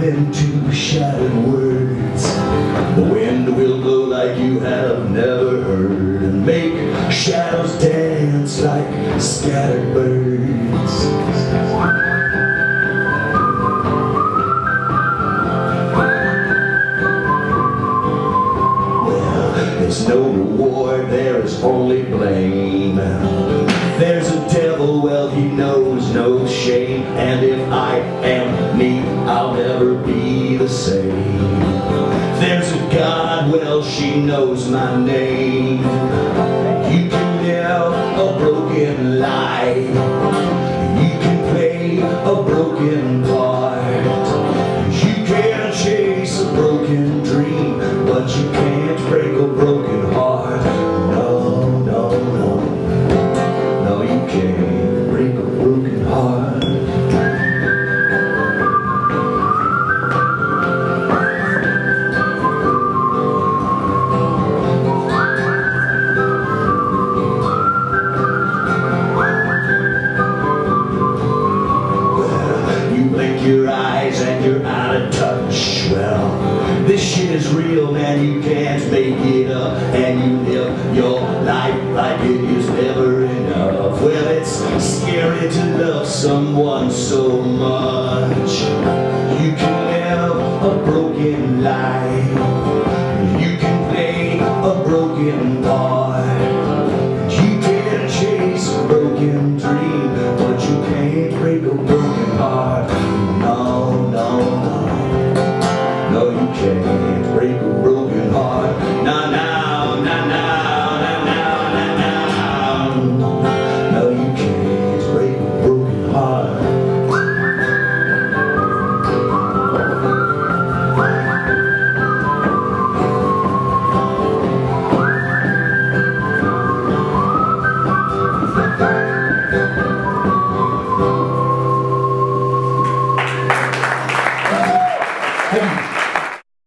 into shattered words. The wind will blow like you have never heard, and make shadows dance like scattered birds. Well, there's no reward, there is only blame. There's a devil, well, he knows no shame, and if I am me, I'll never be the same. There's a God, well, she knows my name. You can live a broken life, you can play a broken part, you can chase a broken dream, but you can't break a broken heart. No, no, no, no, you can't break a broken heart. Your eyes and you're out of touch. Well, this shit is real, man, you can't make it up, and you live your life like it is never enough. Well, it's scary to love someone so much.